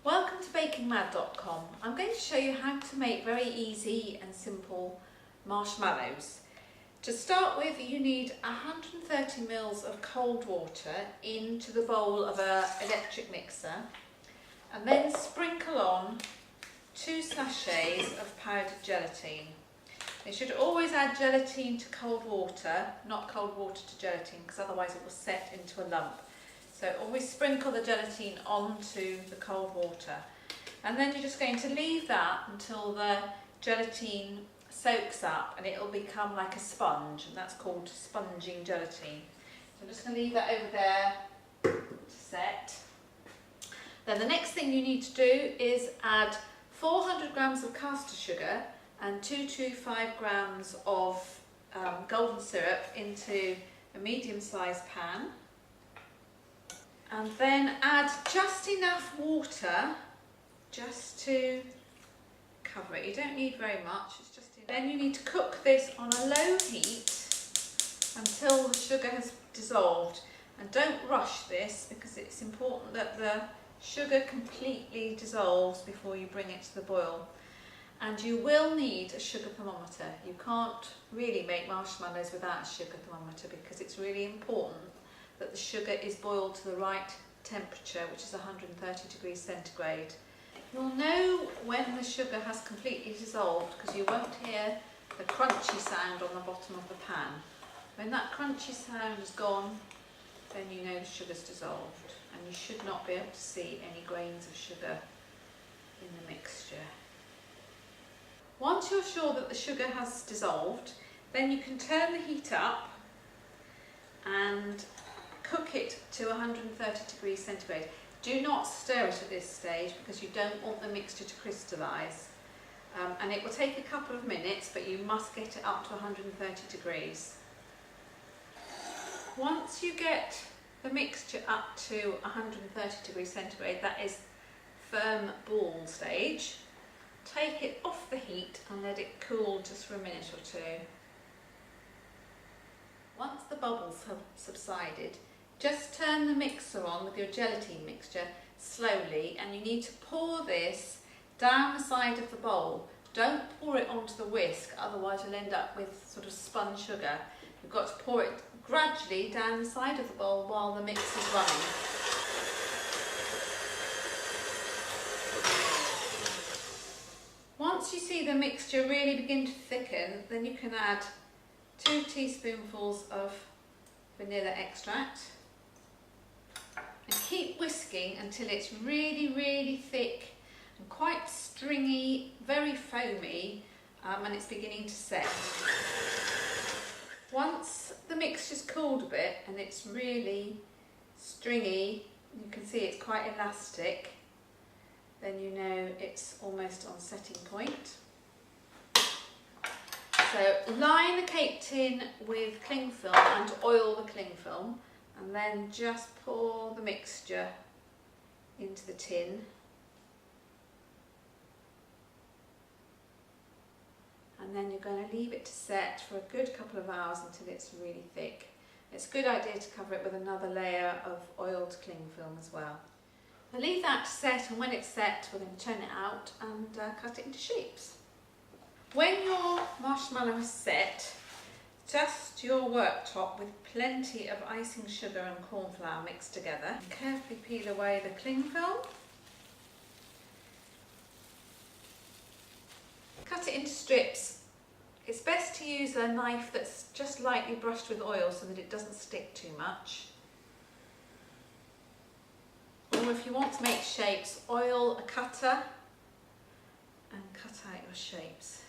Welcome to bakingmad.com. I'm going to show you how to make very easy and simple marshmallows. To start with, you need 130 ml of cold water into the bowl of an electric mixer, and then sprinkle on 2 sachets of powdered gelatine. You should always add gelatine to cold water, not cold water to gelatine, because otherwise it will set into a lump. So always sprinkle the gelatine onto the cold water, and then you're just going to leave that until the gelatine soaks up and it will become like a sponge, and that's called sponging gelatine. So I'm just going to leave that over there to set. Then the next thing you need to do is add 400 grams of caster sugar and 225 grams of golden syrup into a medium-sized pan. And then add just enough water just to cover it. You don't need very much, it's just enough. Then you need to cook this on a low heat until the sugar has dissolved. And don't rush this, because it's important that the sugar completely dissolves before you bring it to the boil. And you will need a sugar thermometer. You can't really make marshmallows without a sugar thermometer, because it's really important that the sugar is boiled to the right temperature, which is 130 degrees centigrade. You'll know when the sugar has completely dissolved because you won't hear the crunchy sound on the bottom of the pan. When that crunchy sound is gone, then you know the sugar's dissolved, and you should not be able to see any grains of sugar in the mixture. Once you're sure that the sugar has dissolved, then you can turn the heat up and cook it to 130 degrees centigrade. Do not stir it at this stage because you don't want the mixture to crystallise. And it will take a couple of minutes, but you must get it up to 130 degrees. Once you get the mixture up to 130 degrees centigrade, that is firm ball stage, take it off the heat and let it cool just for a minute or two. Once the bubbles have subsided, just turn the mixer on with your gelatine mixture slowly, and you need to pour this down the side of the bowl. Don't pour it onto the whisk, otherwise you'll end up with sort of spun sugar. You've got to pour it gradually down the side of the bowl while the mix is running. Once you see the mixture really begin to thicken, then you can add 2 teaspoonfuls of vanilla extract. And keep whisking until it's really thick and quite stringy, very foamy, and it's beginning to set. Once the mixture's cooled a bit and it's really stringy, you can see it's quite elastic, then you know it's almost on setting point. So line the cake tin with cling film and oil the cling film, and then just pour the mixture into the tin. And then you're going to leave it to set for a good couple of hours until it's really thick. It's a good idea to cover it with another layer of oiled cling film as well. I'll leave that to set, and when it's set we're going to turn it out and cut it into shapes. When your marshmallow is set, dust your worktop with plenty of icing sugar and corn flour mixed together. And carefully peel away the cling film. Cut it into strips. It's best to use a knife that's just lightly brushed with oil so that it doesn't stick too much. Or if you want to make shapes, oil a cutter and cut out your shapes.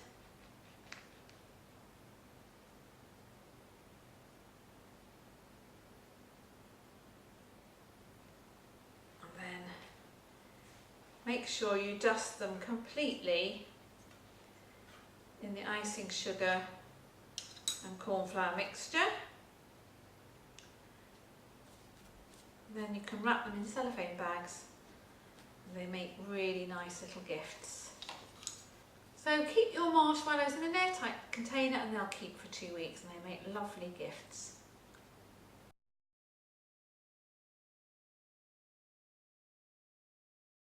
Make sure you dust them completely in the icing sugar and corn flour mixture. And then you can wrap them in cellophane bags, and they make really nice little gifts. So keep your marshmallows in an airtight container and they'll keep for 2 weeks, and they make lovely gifts.